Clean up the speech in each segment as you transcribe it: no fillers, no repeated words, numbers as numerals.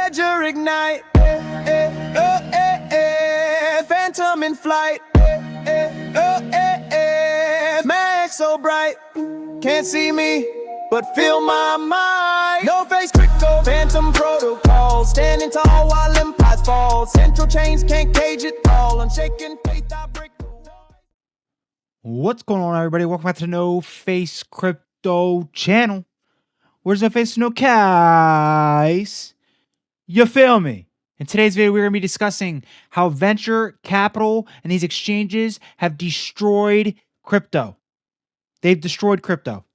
ledger ignite. Phantom in flight. Mag so bright. Can't see me, but feel my mind. No face crypto, phantom protocol. Standing tall while empires fall. Central chains can't cage it all. Unshaken faith, I break the wall. What's going on, everybody? Welcome back to No Face Crypto channel. Where's No Face No Case? You feel me? In today's video, we're going to be discussing how venture capital and these exchanges have destroyed crypto. They've destroyed crypto.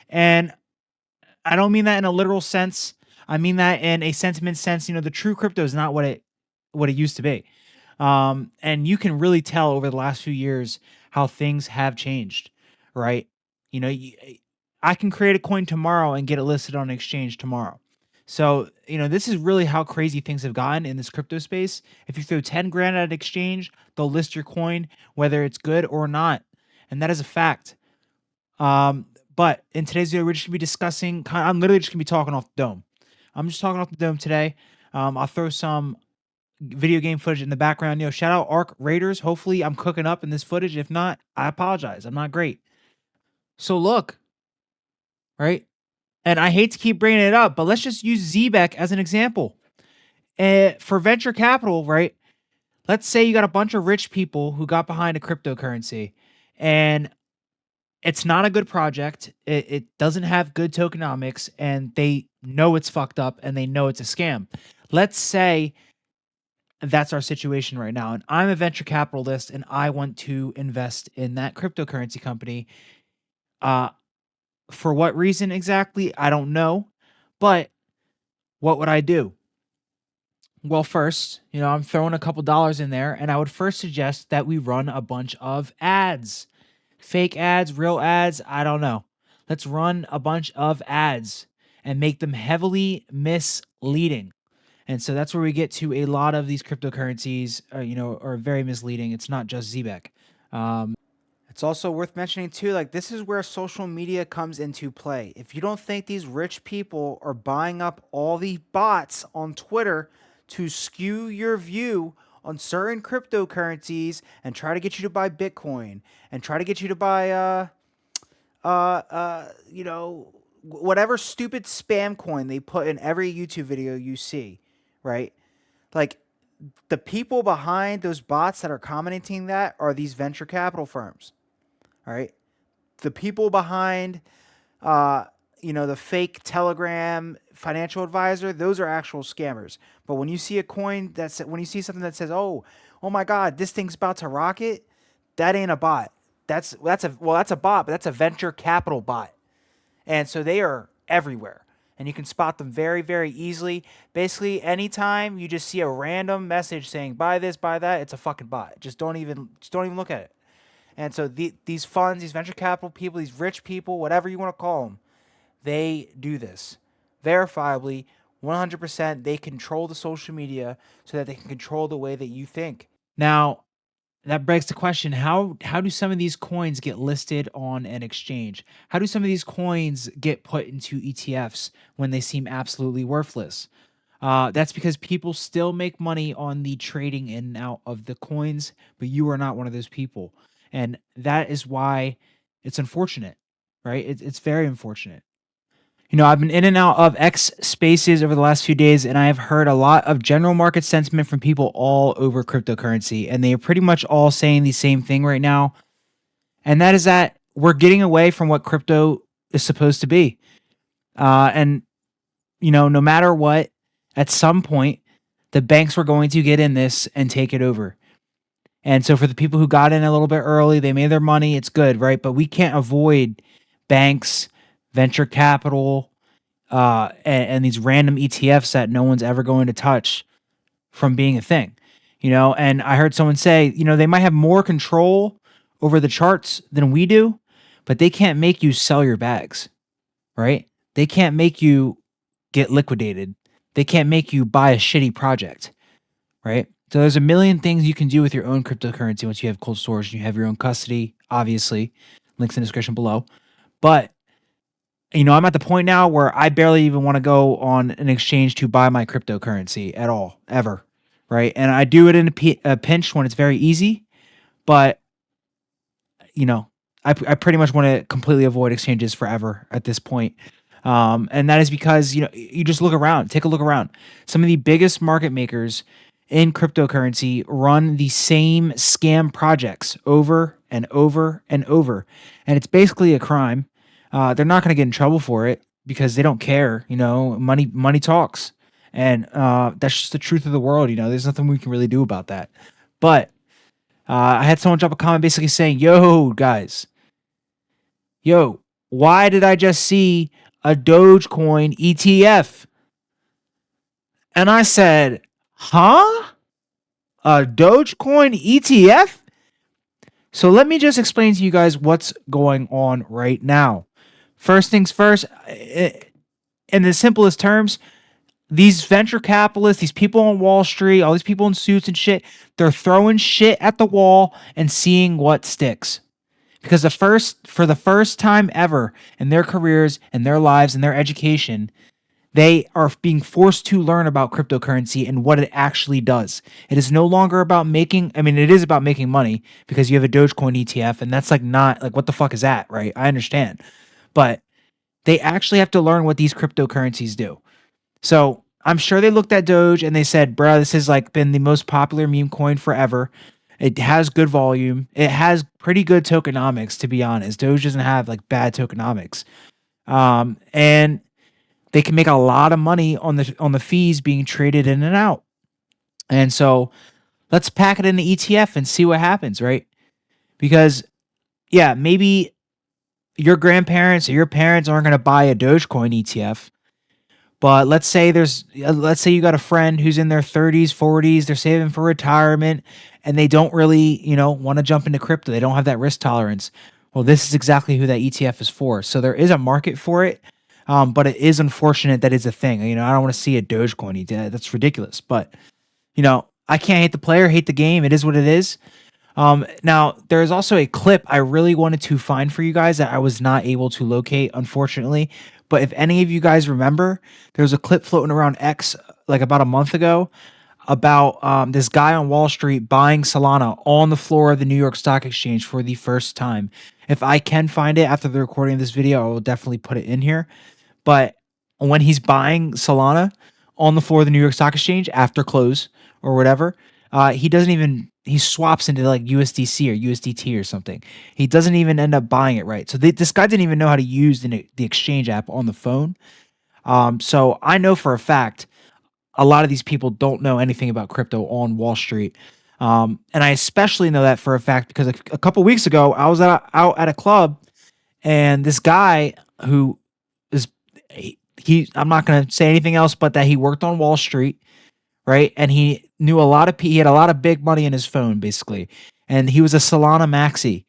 And I don't mean that in a literal sense. I mean that in a sentiment sense. You know, the true crypto is not what it used to be. And you can really tell over the last few years how things have changed, right? You know, I can create a coin tomorrow and get it listed on an exchange tomorrow. So, you know, this is really how crazy things have gotten in this crypto space. If you throw 10 grand at an exchange, they'll list your coin, whether it's good or not. And that is a fact. But in today's video, we're just gonna be discussing, I'm literally just gonna be talking off the dome. I'm just talking off the dome today. I'll throw some video game footage in the background. You know, shout out Arc Raiders. Hopefully I'm cooking up in this footage. If not, I apologize. I'm not great. So look, right? And I hate to keep bringing it up, but let's just use ZBEC as an example. For venture capital, right? Let's say you got a bunch of rich people who got behind a cryptocurrency and it's not a good project. It doesn't have good tokenomics and they know it's fucked up and they know it's a scam. Let's say that's our situation right now. And I'm a venture capitalist and I want to invest in that cryptocurrency company. For what reason exactly? I don't know. But what would I do? Well, first, you know, I'm throwing a couple dollars in there and I would first suggest that we run a bunch of ads. Fake ads, real ads, I don't know. Let's run a bunch of ads and make them heavily misleading. And so that's where we get to a lot of these cryptocurrencies, you know, are very misleading. It's not just ZBEC. It's also worth mentioning too, like this is where social media comes into play. If you don't think these rich people are buying up all the bots on Twitter to skew your view on certain cryptocurrencies and try to get you to buy Bitcoin and try to get you to buy, you know, whatever stupid spam coin they put in every YouTube video you see, right? Like the people behind those bots that are commenting that are these venture capital firms, all right? The people behind, you know, the fake Telegram financial advisor, those are actual scammers. But when you see a coin when you see something that says, oh my God, this thing's about to rocket, that ain't a bot. That's a bot, but that's a venture capital bot. And so they are everywhere. And you can spot them very, very easily. Basically, anytime you just see a random message saying buy this, buy that, it's a fucking bot. Just don't even look at it. And so these funds, these venture capital people, these rich people, whatever you want to call them, they do this verifiably, 100%. They control the social media so that they can control the way that you think. Now, that begs the question, how do some of these coins get listed on an exchange? How do some of these coins get put into ETFs when they seem absolutely worthless? That's because people still make money on the trading in and out of the coins, but you are not one of those people. And that is why it's unfortunate, right? It's very unfortunate. You know, I've been in and out of X spaces over the last few days, and I have heard a lot of general market sentiment from people all over cryptocurrency, and they are pretty much all saying the same thing right now. And that is that we're getting away from what crypto is supposed to be. And, you know, no matter what, at some point, the banks were going to get in this and take it over. And so for the people who got in a little bit early, they made their money. It's good, right? But we can't avoid banks, venture capital, and these random ETFs that no one's ever going to touch from being a thing, you know? And I heard someone say, you know, they might have more control over the charts than we do, but they can't make you sell your bags, right? They can't make you get liquidated. They can't make you buy a shitty project, right? So there's a million things you can do with your own cryptocurrency once you have cold storage and you have your own custody, obviously. Links in the description below. But I'm at the point now where I barely even want to go on an exchange to buy my cryptocurrency at all, ever. Right. And I do it in a pinch when it's very easy. But, you know, I pretty much want to completely avoid exchanges forever at this point. And that is because, you just look around, take a look around. Some of the biggest market makers in cryptocurrency run the same scam projects over and over and over. And it's basically a crime. They're not going to get in trouble for it because they don't care. Money talks. And that's just the truth of the world. There's nothing we can really do about that. But I had someone drop a comment basically saying, yo, guys, why did I just see a Dogecoin ETF? And I said, huh? A Dogecoin ETF? So let me just explain to you guys what's going on right now. First things first, in the simplest terms, these venture capitalists, these people on Wall Street, all these people in suits and shit, they're throwing shit at the wall and seeing what sticks. Because for the first time ever in their careers and their lives and their education, they are being forced to learn about cryptocurrency and what it actually does. It is no longer about it is about making money because you have a Dogecoin ETF, and that's not what the fuck is that, right? I understand. But they actually have to learn what these cryptocurrencies do. So I'm sure they looked at Doge and they said, bruh, this has been the most popular meme coin forever. It has good volume. It has pretty good tokenomics, to be honest. Doge doesn't have bad tokenomics. And they can make a lot of money on the fees being traded in and out. And so let's pack it in the ETF and see what happens, right? Because maybe your grandparents or your parents aren't going to buy a Dogecoin ETF. But let's say you got a friend who's in their 30s, 40s, they're saving for retirement, and they don't really, want to jump into crypto. They don't have that risk tolerance. Well, this is exactly who that ETF is for. So there is a market for it, but it is unfortunate that it's a thing. I don't want to see a Dogecoin ETF. That's ridiculous. But, I can't hate the player, hate the game. It is what it is. Now, there is also a clip I really wanted to find for you guys that I was not able to locate, unfortunately. But if any of you guys remember, there was a clip floating around X about a month ago about this guy on Wall Street buying Solana on the floor of the New York Stock Exchange for the first time. If I can find it after the recording of this video, I will definitely put it in here. But when he's buying Solana on the floor of the New York Stock Exchange after close or whatever, he swaps into USDC or USDT or something. He doesn't even end up buying it, right? So this guy didn't even know how to use the exchange app on the phone. So I know for a fact a lot of these people don't know anything about crypto on Wall Street. And I especially know that for a fact because a couple weeks ago, I was out at a club and this guy who is, I'm not going to say anything else but that he worked on Wall Street, right? And he knew he had a lot of big money in his phone, basically. And he was a Solana maxi.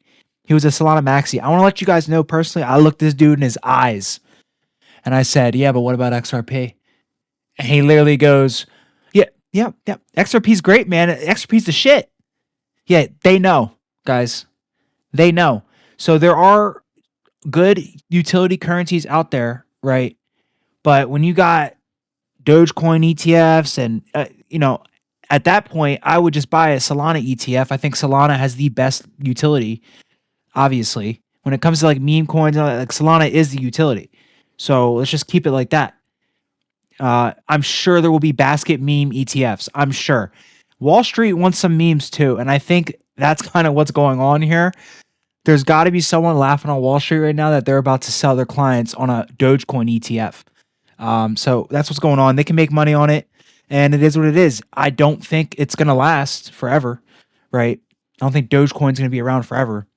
I want to let you guys know personally, I looked this dude in his eyes and I said, yeah, but what about XRP? And he literally goes, yeah. XRP's great, man. XRP's the shit. Yeah, they know, guys. They know. So there are good utility currencies out there, right? But when you got Dogecoin ETFs and, at that point, I would just buy a Solana ETF. I think Solana has the best utility, obviously. When it comes to meme coins, Solana is the utility. So let's just keep it like that. I'm sure there will be basket meme ETFs. I'm sure. Wall Street wants some memes too. And I think that's kind of what's going on here. There's got to be someone laughing on Wall Street right now that they're about to sell their clients on a Dogecoin ETF. So that's what's going on. They can make money on it. And it is what it is. I don't think it's going to last forever, right? I don't think Dogecoin's going to be around forever.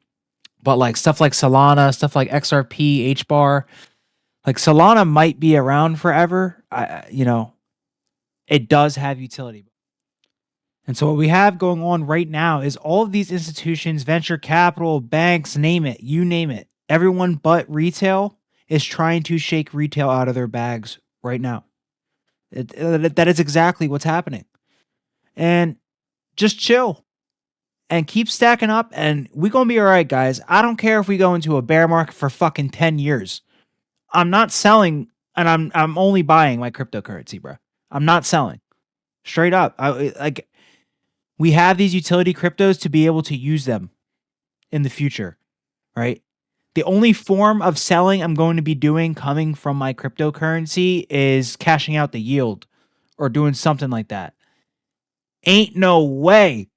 But stuff like Solana, stuff like XRP, HBAR, Solana might be around forever. It does have utility. And so what we have going on right now is all of these institutions, venture capital, banks, name it, you name it. Everyone but retail is trying to shake retail out of their bags right now. That is exactly what's happening. And just chill and keep stacking up and we're going to be all right, guys. I don't care if we go into a bear market for fucking 10 years. I'm not selling, and I'm only buying my cryptocurrency, bro. I'm not selling. Straight up. We have these utility cryptos to be able to use them in the future, right? The only form of selling I'm going to be doing coming from my cryptocurrency is cashing out the yield or doing something like that. Ain't no way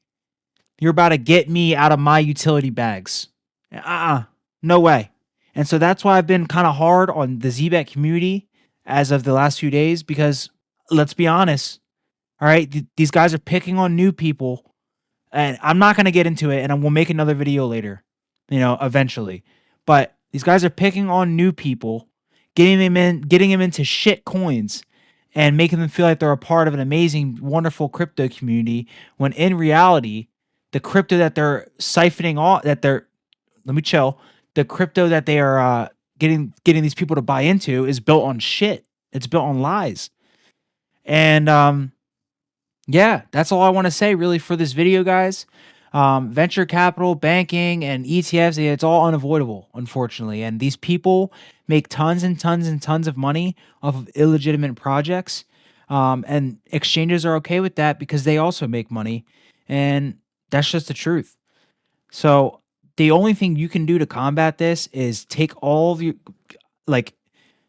you're about to get me out of my utility bags. No way. And so that's why I've been kind of hard on the ZBET community as of the last few days, because let's be honest, all right, these guys are picking on new people, and I'm not going to get into it, and we'll make another video later, eventually. But these guys are picking on new people, getting them into shit coins, and making them feel like they're a part of an amazing, wonderful crypto community, when in reality, the crypto that they're siphoning off, the crypto that they are getting these people to buy into is built on shit. It's built on lies. And yeah, that's all I want to say really for this video, guys. Venture capital, banking, and ETFs, it's all unavoidable, unfortunately. And these people make tons and tons and tons of money off of illegitimate projects. And exchanges are okay with that because they also make money. And that's just the truth. So the only thing you can do to combat this is take all of you, like,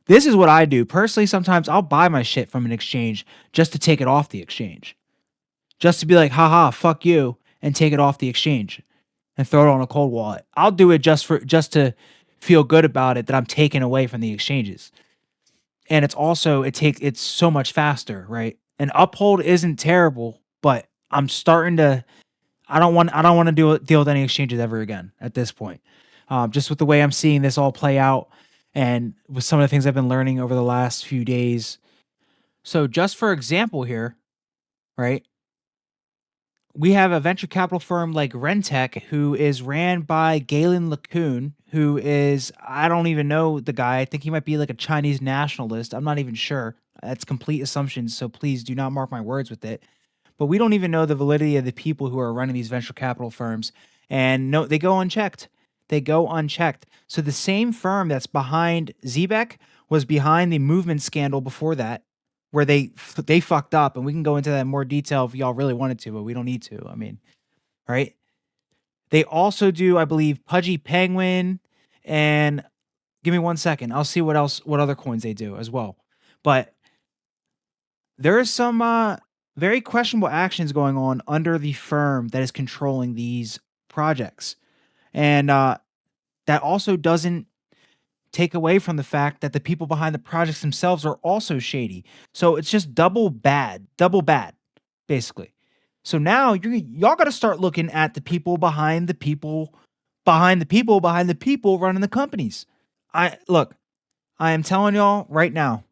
this is what I do. Personally, sometimes I'll buy my shit from an exchange just to take it off the exchange. Just to be like, haha, fuck you, and take it off the exchange and throw it on a cold wallet. I'll do it just to feel good about it that I'm taking away from the exchanges. And it's also it's so much faster, right? And Uphold isn't terrible, but I'm starting to I don't want to deal with any exchanges ever again at this point. Just with the way I'm seeing this all play out, and with some of the things I've been learning over the last few days. So just for example here, right? We have a venture capital firm like Rentec, who is ran by Galen LeCun, who is, I don't even know the guy. I think he might be like a Chinese nationalist. I'm not even sure. That's complete assumptions, so please do not mark my words with it. But we don't even know the validity of the people who are running these venture capital firms. And no, they go unchecked. They go unchecked. So the same firm that's behind Zebek was behind the movement scandal before that, where they fucked up, and we can go into that in more detail if y'all really wanted to, but we don't need to. I mean, right? They also do, I believe, Pudgy Penguin, and give me 1 second. I'll see what other coins they do as well. But there is some very questionable actions going on under the firm that is controlling these projects. And that also doesn't take away from the fact that the people behind the projects themselves are also shady. So it's just double bad, basically. So now y'all got to start looking at the people behind the people behind the people behind the people running the companies. I am telling y'all right now,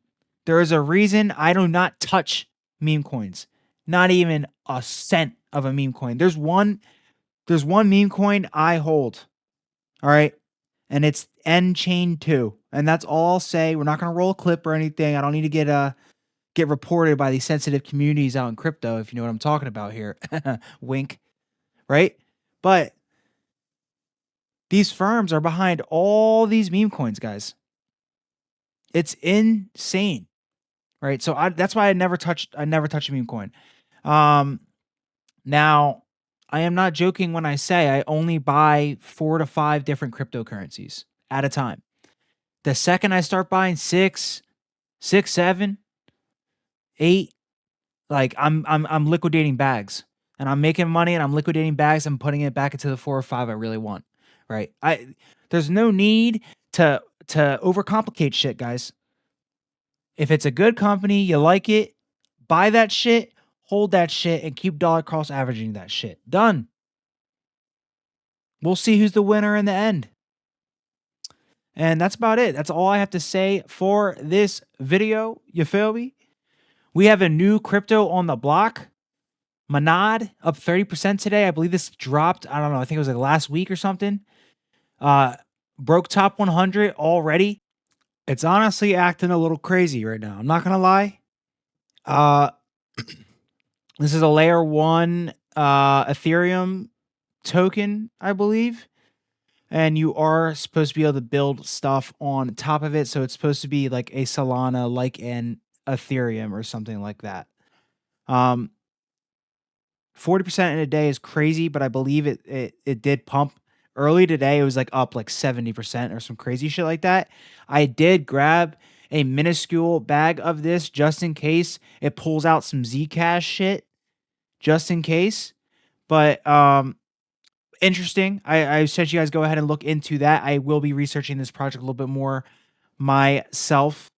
there is a reason I do not touch meme coins. Not even a cent of a meme coin. There's one meme coin I hold. All right. And it's N Chain 2. And that's all I'll say. We're not going to roll a clip or anything. I don't need to get reported by these sensitive communities out in crypto, if you know what I'm talking about here. Wink. Right? But these firms are behind all these meme coins, guys. It's insane. Right? So that's why I never touch a meme coin. Now, I am not joking when I say I only buy 4 to 5 different cryptocurrencies at a time. The second I start buying 6, 7, 8, like I'm liquidating bags, and I'm making money, and I'm liquidating bags. I'm putting it back into the 4 or 5 I really want. Right? There's no need to overcomplicate shit, guys. If it's a good company, you like it, buy that shit, hold that shit, and keep dollar cost averaging that shit. Done. We'll see who's the winner in the end. And that's about it. That's all I have to say for this video. You feel me? We have a new crypto on the block. Monad up 30% today. I believe this dropped, I don't know, I think it was like last week or something. Broke top 100 already. It's honestly acting a little crazy right now. I'm not going to lie. This is a layer 1 Ethereum token, I believe. and you are supposed to be able to build stuff on top of it. So it's supposed to be like a Solana, like an Ethereum or something like that. 40% in a day is crazy, but I believe it did pump early today. It was like up like 70% or some crazy shit like that. I did grab a minuscule bag of this just in case it pulls out some Zcash shit, just in case. But interesting. I suggest you guys go ahead and look into that. I will be researching this project a little bit more myself.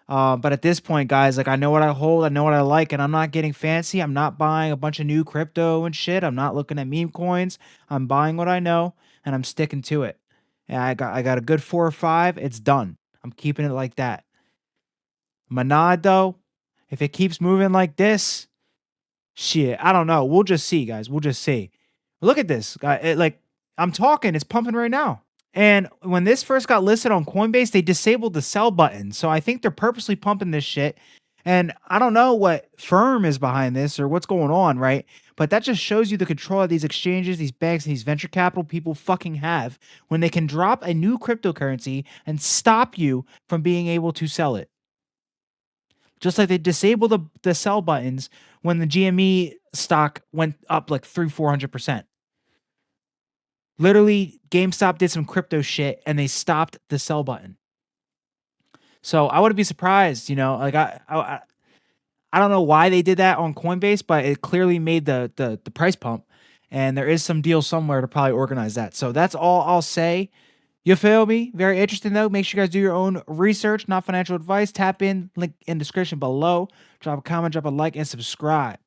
But at this point, guys, like I know what I hold, I know what I like, and I'm not getting fancy. I'm not buying a bunch of new crypto and shit. I'm not looking at meme coins. I'm buying what I know, and I'm sticking to it. And I got a good 4 or 5. It's done. I'm keeping it like that. Monad, though, if it keeps moving like this, shit, I don't know. We'll just see, guys. We'll just see. Look at this, guy. Like I'm talking, it's pumping right now. And when this first got listed on Coinbase, they disabled the sell button. So I think they're purposely pumping this shit. And I don't know what firm is behind this or what's going on, right? But that just shows you the control that these exchanges, these banks, and these venture capital people fucking have when they can drop a new cryptocurrency and stop you from being able to sell it. Just like they disabled the sell buttons when the GME stock went up like 300-400%. Literally, GameStop did some crypto shit and they stopped the sell button. So I wouldn't be surprised, like I don't know why they did that on Coinbase, but it clearly made the price pump. And there is some deal somewhere to probably organize that. So that's all I'll say. You feel me? Very interesting though. Make sure you guys do your own research, not financial advice. Tap in, link in description below. Drop a comment, drop a like, and subscribe.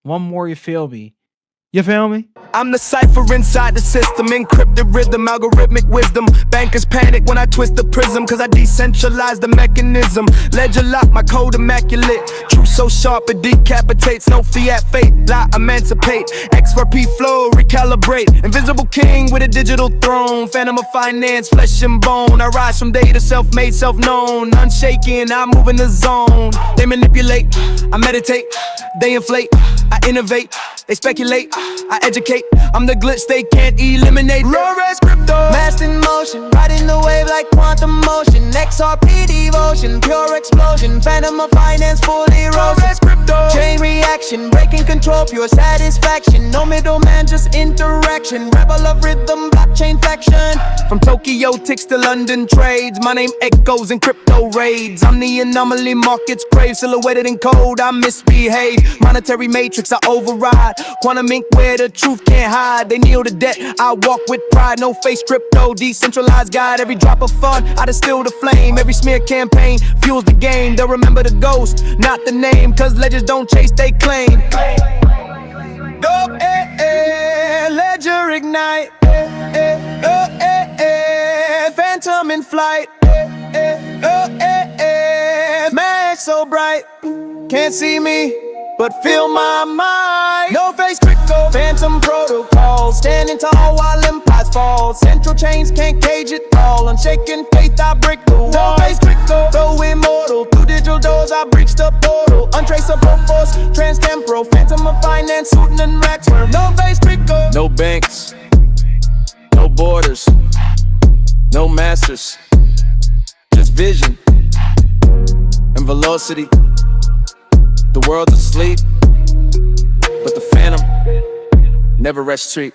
One more, you feel me? You feel me? I'm the cipher inside the system, encrypted rhythm, algorithmic wisdom. Bankers panic when I twist the prism, cause I decentralize the mechanism. Ledger lock, my code immaculate. Truth so sharp it decapitates. No fiat faith, lie emancipate. XRP flow, recalibrate. Invisible king with a digital throne. Phantom of finance, flesh and bone. I rise from day to self-made, self-known. Unshaken, I move in the zone. They manipulate, I meditate. They inflate, I innovate. They speculate, I educate. I'm the glitch they can't eliminate. Raw res crypto, masked in motion, riding the wave like quantum motion. XRP devotion, pure explosion. Phantom of finance, fully raw res crypto. Chain reaction, breaking control, pure satisfaction. No middleman, just interaction. Rebel of rhythm, blockchain faction. From Tokyo ticks to London trades. My name echoes in crypto raids. I'm the anomaly markets crave. Silhouetted in code, I misbehave. Monetary matrix, I override. Quantum ink where the truth can't hide. They kneel to debt, I walk with pride. No face crypto, decentralized guide. Every drop of fun, I distill the flame. Every smear campaign fuels the game. They'll remember the ghost, not the name. Cause legends don't chase, they claim. Go, ledger ignite. Phantom in flight. Mag so bright. Can't see me, but feel my mind. No face crypto, phantom protocol. Standing tall while empires fall. Central chains can't cage it all. Unshaken faith, I break the wall. No face crypto, so immortal. Through digital doors, I breach the portal. Untraceable force, transtemporal. Phantom of finance, suiting and racks. No face crypto. No banks, no borders, no masters. Just vision and velocity. The world's asleep, but the phantom never rests street.